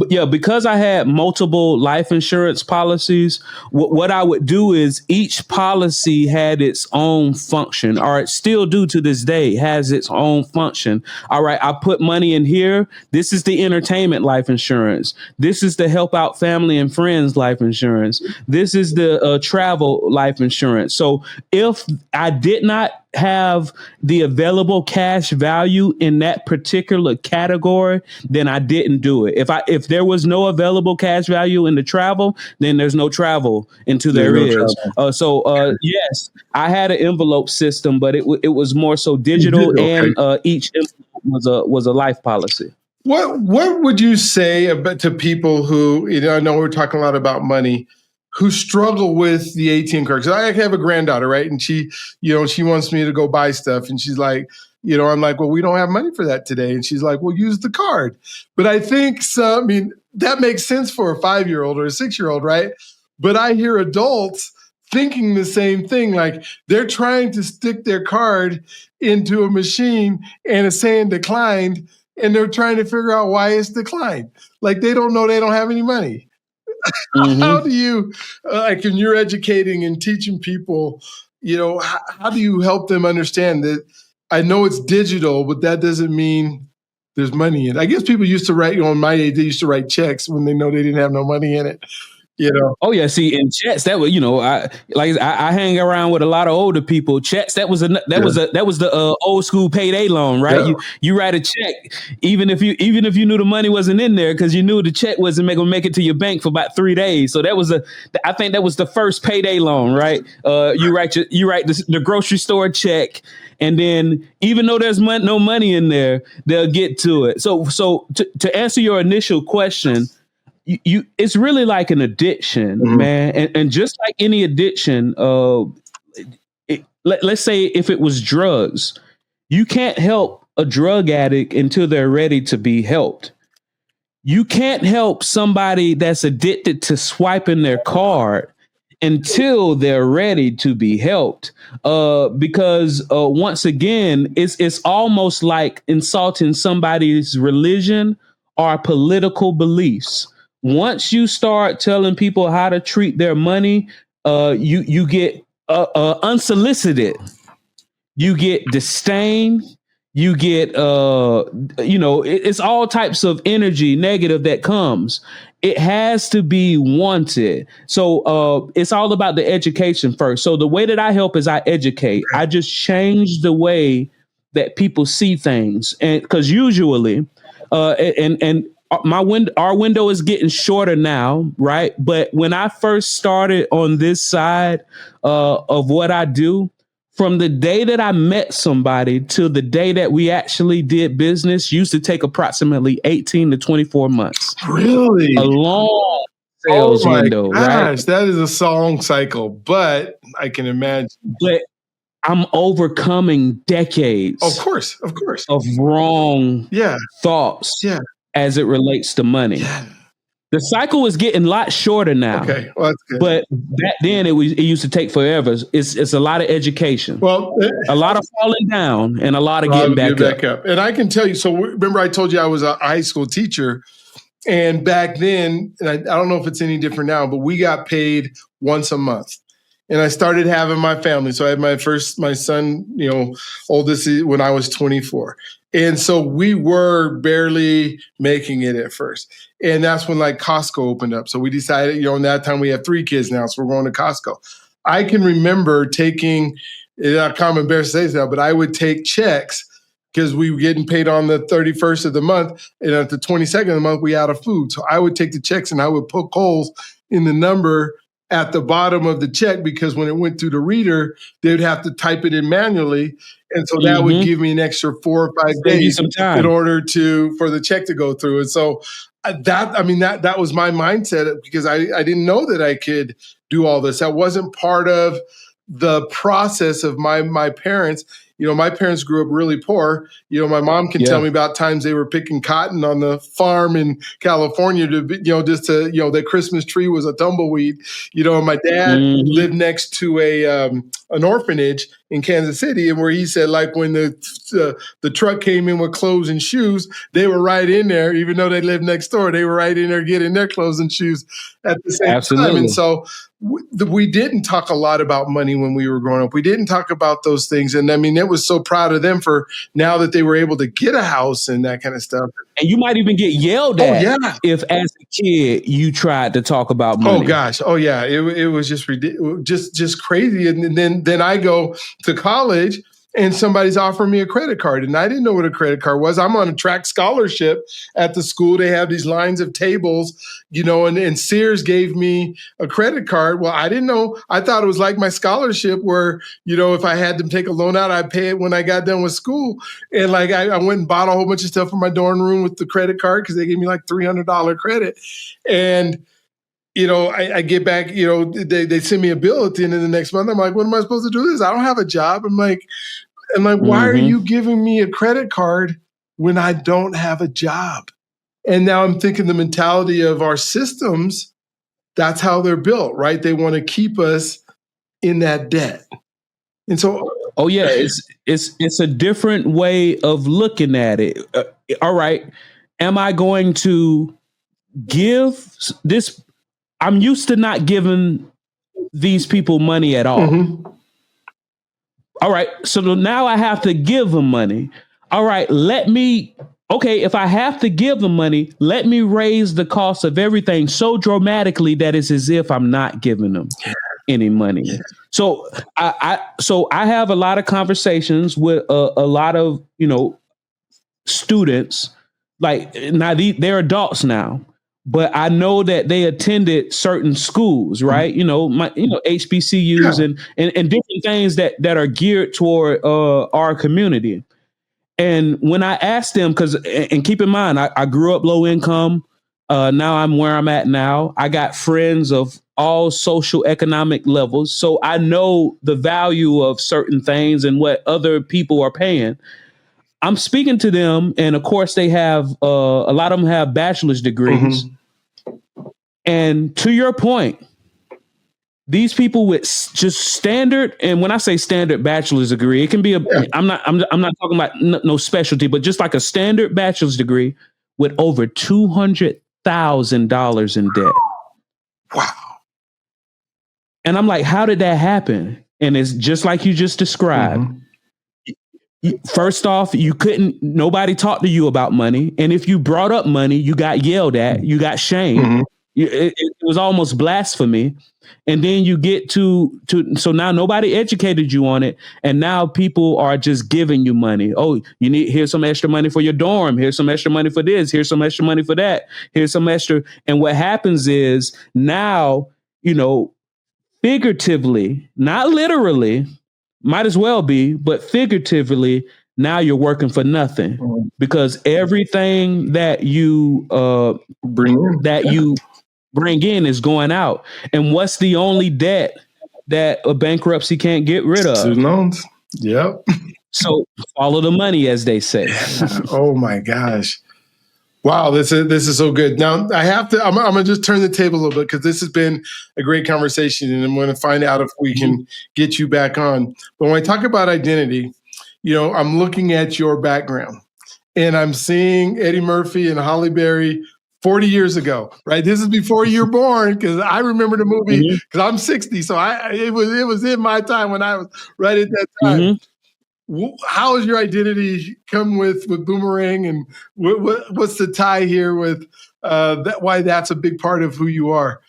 yeah, because I had multiple life insurance policies, what I would do is each policy had its own function, or it still do to this day, has its own function. All right, I put money in here. This is the entertainment life insurance. This is the help out family and friends life insurance. This is the travel life insurance. So if I did not have the available cash value in that particular category, then I didn't do it. If there was no available cash value in the travel, then there's no travel into there no is. travel. Yes, I had an envelope system, but it was more so digital, Okay. and each envelope was a life policy. What would you say about to people who, I know we're talking a lot about money, who struggle with the ATM card? Because I have a granddaughter, right? And she wants me to go buy stuff. And she's like, I'm like, well, we don't have money for that today. And she's like, well, use the card. But I think that makes sense for a 5-year-old or a 6-year-old, right? But I hear adults thinking the same thing. Like they're trying to stick their card into a machine and it's saying declined, and they're trying to figure out why it's declined. Like they don't know, they don't have any money. How do you, like when you're educating and teaching people, how do you help them understand that? I know it's digital, but that doesn't mean there's money in it. I guess people used to write, in my age, they used to write checks when they know they didn't have no money in it. Oh yeah, see, in checks that was, I hang around with a lot of older people. Checks that was the old school payday loan, right? Yeah. You write a check even if you knew the money wasn't in there, because you knew the check wasn't going to make it to your bank for about 3 days. So I think that was the first payday loan, right? You write the grocery store check, and then even though there's no money in there, they'll get to it. So to answer your initial question, it's really like an addiction, man. And just like any addiction, let's say if it was drugs, you can't help a drug addict until they're ready to be helped. You can't help somebody that's addicted to swiping their card until they're ready to be helped. Because once again, it's almost like insulting somebody's religion or political beliefs. Once you start telling people how to treat their money, you get unsolicited. You get disdain. You get it's all types of energy negative that comes. It has to be wanted. So it's all about the education first. So the way that I help is I educate. I just change the way that people see things, and because usually, and our window is getting shorter now, right? But when I first started on this side of what I do, from the day that I met somebody to the day that we actually did business, used to take approximately 18 to 24 months. Really? A long sales window, right? That is a song cycle, but I can imagine. But I'm overcoming decades. Of course. Of wrong thoughts. Yeah. As it relates to money. Yeah. The cycle is getting a lot shorter now. Okay, well, that's good. But back then it used to take forever. It's a lot of education. Well, a lot of falling down and a lot of getting back up. And I can tell you, so remember I told you I was a high school teacher, and back then, and I don't know if it's any different now, but we got paid once a month. And I started having my family. So I had my son, oldest when I was 24. And so we were barely making it at first. And that's when like Costco opened up. So we decided, in that time we have 3 kids now. So we're going to Costco. I can remember taking, I'm kind of embarrassed to say this now, but I would take checks because we were getting paid on the 31st of the month. And at the 22nd of the month, we out of food. So I would take the checks and I would poke holes in the number at the bottom of the check, because when it went through the reader, they would have to type it in manually. And so that would give me an extra 4 or 5 days in order for the check to go through. And so that was my mindset, because I didn't know that I could do all this. That wasn't part of the process of my parents. my parents grew up really poor. My mom can tell me about times they were picking cotton on the farm in California to, just to, the Christmas tree was a tumbleweed. And my dad lived next to an orphanage in Kansas City, and where he said, like, when the truck came in with clothes and shoes, they were right in there, even though they lived next door. They were right in there getting their clothes and shoes at the same time. And so we didn't talk a lot about money when we were growing up. We didn't talk about those things. And I mean, it was so proud of them for now that they were able to get a house and that kind of stuff. And you might even get yelled at if, as a kid, you tried to talk about money. Oh gosh. Oh yeah. It was just ridiculous, just crazy. And then I go to college and somebody's offering me a credit card. And I didn't know what a credit card was. I'm on a track scholarship at the school. They have these lines of tables, and Sears gave me a credit card. Well, I didn't know. I thought it was like my scholarship where, if I had them take a loan out, I'd pay it when I got done with school. And like, I went and bought a whole bunch of stuff for my dorm room with the credit card because they gave me like $300 credit. And I get back, they send me a bill at the end of the next month. I'm like, what am I supposed to do this? I don't have a job. I'm like, why are you giving me a credit card when I don't have a job? And now I'm thinking the mentality of our systems, that's how they're built, right? They want to keep us in that debt. And so, it's a different way of looking at it. All right. Am I going to give this? I'm used to not giving these people money at all. All right. So now I have to give them money. All right. If I have to give them money, let me raise the cost of everything so dramatically that it's as if I'm not giving them any money. Yeah. So I have a lot of conversations with a lot of, students. Like, now they're adults now, but I know that they attended certain schools, right? HBCUs and different things that are geared toward our community. And when I asked them, and keep in mind, I grew up low income. Now I'm where I'm at now. I got friends of all social economic levels. So I know the value of certain things and what other people are paying. I'm speaking to them, and of course they have a lot of them have bachelor's degrees. And to your point, these people with just standard, and when I say standard bachelor's degree, it can be I'm not talking about no specialty, but just like a standard bachelor's degree with over $200,000 in debt. Wow. And I'm like, how did that happen? And it's just like you just described. First off, nobody talked to you about money. And if you brought up money, you got yelled at, you got shamed. It was almost blasphemy. And then you get so now nobody educated you on it. And now people are just giving you money. Oh, here's some extra money for your dorm. Here's some extra money for this. Here's some extra money for that. Here's some extra. And what happens is now, figuratively, not literally, might as well be, but figuratively, now you're working for nothing because everything that you bring in is going out. And what's the only debt that a bankruptcy can't get rid of? Student loans. Yep. So follow the money, as they say. Oh my gosh. Wow, this is so good. Now I'm gonna just turn the table a little bit because this has been a great conversation, and I'm gonna find out if we can get you back on. But when I talk about identity, I'm looking at your background, and I'm seeing Eddie Murphy and Halle Berry 40 years ago, right? This is before you're born, because I remember the movie because I'm 60, so it was in my time when I was right at that time. How has your identity come with Boomerang, and what's the tie here with that? Why that's a big part of who you are?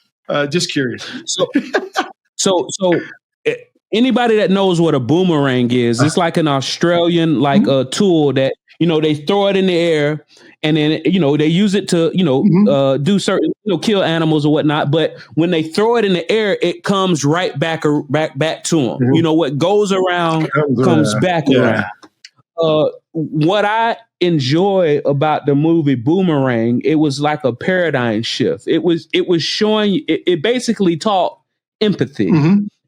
Just curious. So anybody that knows what a boomerang is, it's like an Australian tool that they throw it in the air, and then they use it to do certain kill animals or whatnot. But when they throw it in the air, it comes right back to them. What goes around comes back around. What I enjoy about the movie Boomerang, it was like a paradigm shift. It was showing. It basically taught empathy.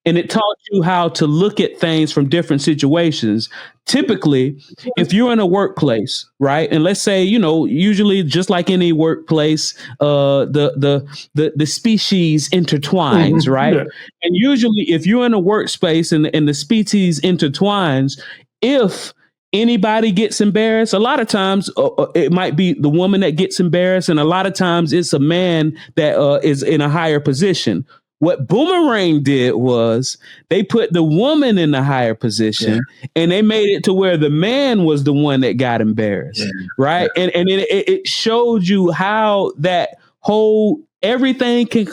and it taught you how to look at things from different situations. Typically, if you're in a workplace, right, and let's say, usually just like any workplace, the species intertwines, right? Yeah. And usually, if you're in a workspace and the species intertwines, if anybody gets embarrassed, a lot of times it might be the woman that gets embarrassed, and a lot of times it's a man that is in a higher position. What Boomerang did was they put the woman in the higher position, and they made it to where the man was the one that got embarrassed, right? And it showed you how that whole everything can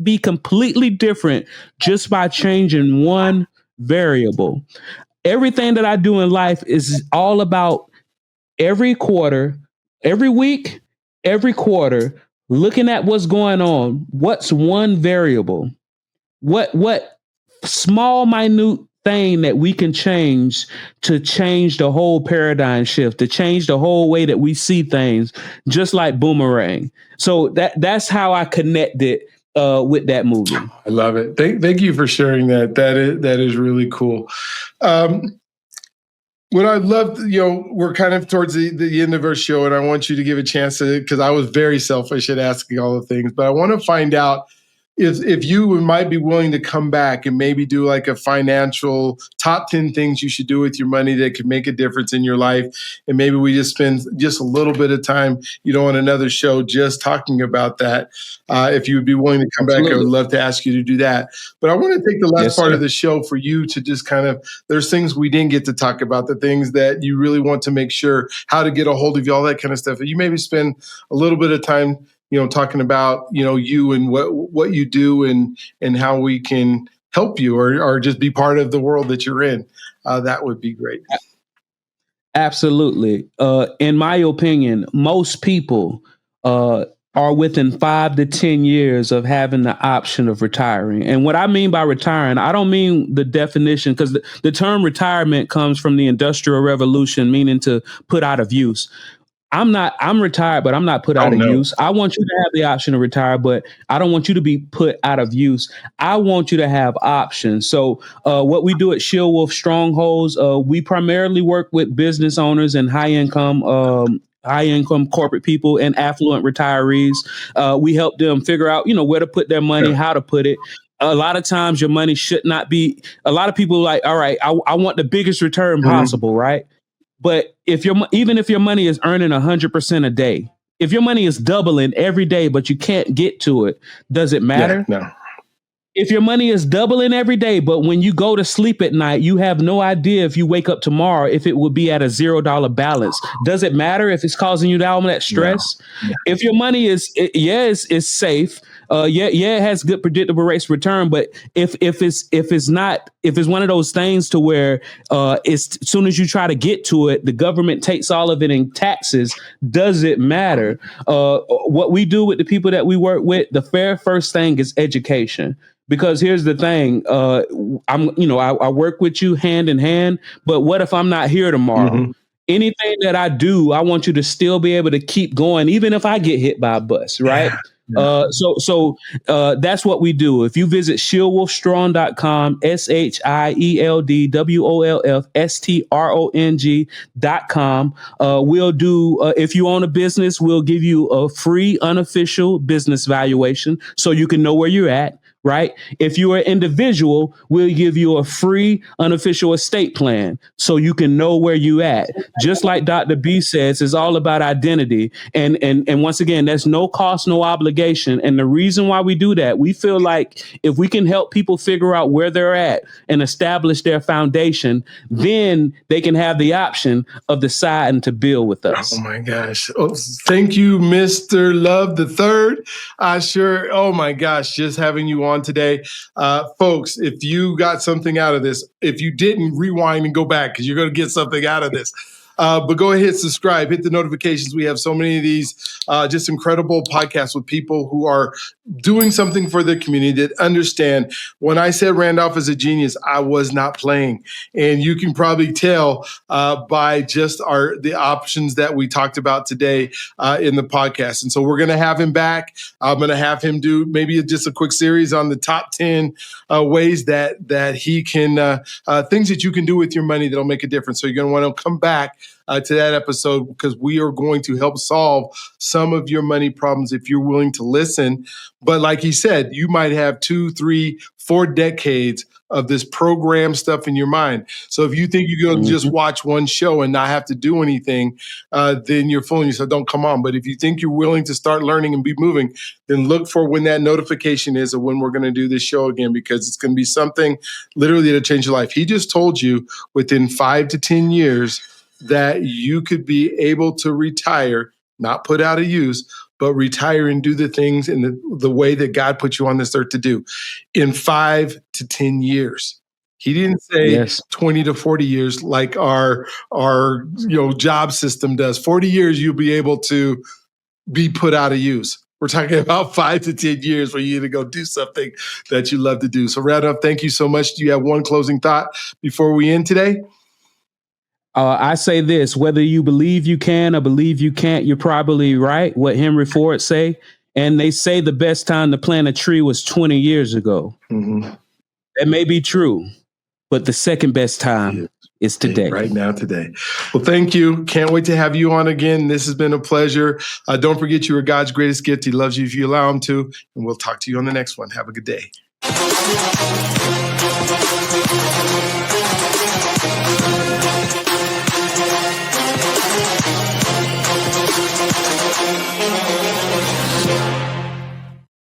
be completely different just by changing one variable. Everything that I do in life is all about every quarter, every week, every quarter, looking at what's going on. What's one variable? What small, minute thing that we can change to change the whole paradigm shift, to change the whole way that we see things, just like Boomerang. So that's how I connected with that movie. I love it. Thank you for sharing that. That is really cool. What I love, we're kind of towards the end of our show, and I want you to give a chance to, because I was very selfish at asking all the things, but I want to find out if you might be willing to come back and maybe do like a financial top 10 things you should do with your money that could make a difference in your life. And maybe we just spend just a little bit of time, on another show just talking about that. If you would be willing to come back, I would love to ask you to do that. But I want to take the last part of the show for you to just kind of, there's things we didn't get to talk about, the things that you really want to make sure, how to get a hold of you, all that kind of stuff. You maybe spend a little bit of time talking about, you and what you do and how we can help you or just be part of the world that you're in. That would be great. Absolutely. In my opinion, most people are within 5 to 10 years of having the option of retiring. And what I mean by retiring, I don't mean the definition, because the term retirement comes from the Industrial Revolution, meaning to put out of use. I'm retired, but I'm not put out of use. I want you to have the option to retire, but I don't want you to be put out of use. I want you to have options. So what we do at Shield Wolf Strongholds, we primarily work with business owners and high income corporate people and affluent retirees. We help them figure out, where to put their money, how to put it. A lot of times your money should not be, a lot of people like, all right, I want the biggest return possible, right? But even if your money is earning 100% a day, if your money is doubling every day, but you can't get to it, does it matter? No. If your money is doubling every day, but when you go to sleep at night, you have no idea if you wake up tomorrow, if it would be at a $0 balance. Does it matter if it's causing you all that stress? No. If your money is safe, it has good predictable rates of return. But if it's one of those things to where as soon as you try to get to it, the government takes all of it in taxes, does it matter? What we do with the people that we work with, the first thing is education. Because here's the thing, I work with you hand in hand, but what if I'm not here tomorrow? Mm-hmm. Anything that I do, I want you to still be able to keep going, even if I get hit by a bus, right? Yeah. So that's what we do. If you visit shieldwolfstrong.com, SHIELDWOLFSTRONG.com, we'll do, if you own a business, we'll give you a free unofficial business valuation so you can know where you're at. Right? If you're an individual, we'll give you a free unofficial estate plan so you can know where you at. Just like Dr. B says, it's all about identity. And once again, there's no cost, no obligation. And the reason why we do that, we feel like if we can help people figure out where they're at and establish their foundation, then they can have the option of deciding to build with us. Oh my gosh. Oh, thank you, Mr. Love the Third. Oh my gosh, just having you on today. Folks, if you got something out of this, if you didn't, rewind and go back because you're going to get something out of this. But go ahead, subscribe, hit the notifications. We have so many of these just incredible podcasts with people who are doing something for the community that understand when I said Randolph is a genius, I was not playing. And you can probably tell by just the options that we talked about today in the podcast. And so we're going to have him back. I'm going to have him do maybe just a quick series on the top 10 ways that he can, things that you can do with your money that'll make a difference. So you're going to want to come back to that episode because we are going to help solve some of your money problems if you're willing to listen. But like he said, you might have 2, 3, 4 decades of this program stuff in your mind. So if you think you're going to just watch one show and not have to do anything, then you're fooling yourself. Don't come on. But if you think you're willing to start learning and be moving, then look for when that notification is of when we're going to do this show again, because it's going to be something literally that'll change your life. He just told you within 5 to 10 years that you could be able to retire, not put out of use, but retire and do the things in the way that God put you on this earth to do in 5 to 10 years. He didn't say 20 to 40 years like our job system does. 40 years, you'll be able to be put out of use. We're talking about 5 to 10 years for you to go do something that you love to do. So Randolph, thank you so much. Do you have one closing thought before we end today? I say this, whether you believe you can or believe you can't, you're probably right. What Henry Ford say. And they say the best time to plant a tree was 20 years ago. Mm-hmm. That may be true, but the second best time is today. Right now, today. Well, thank you. Can't wait to have you on again. This has been a pleasure. Don't forget you are God's greatest gift. He loves you if you allow him to. And we'll talk to you on the next one. Have a good day.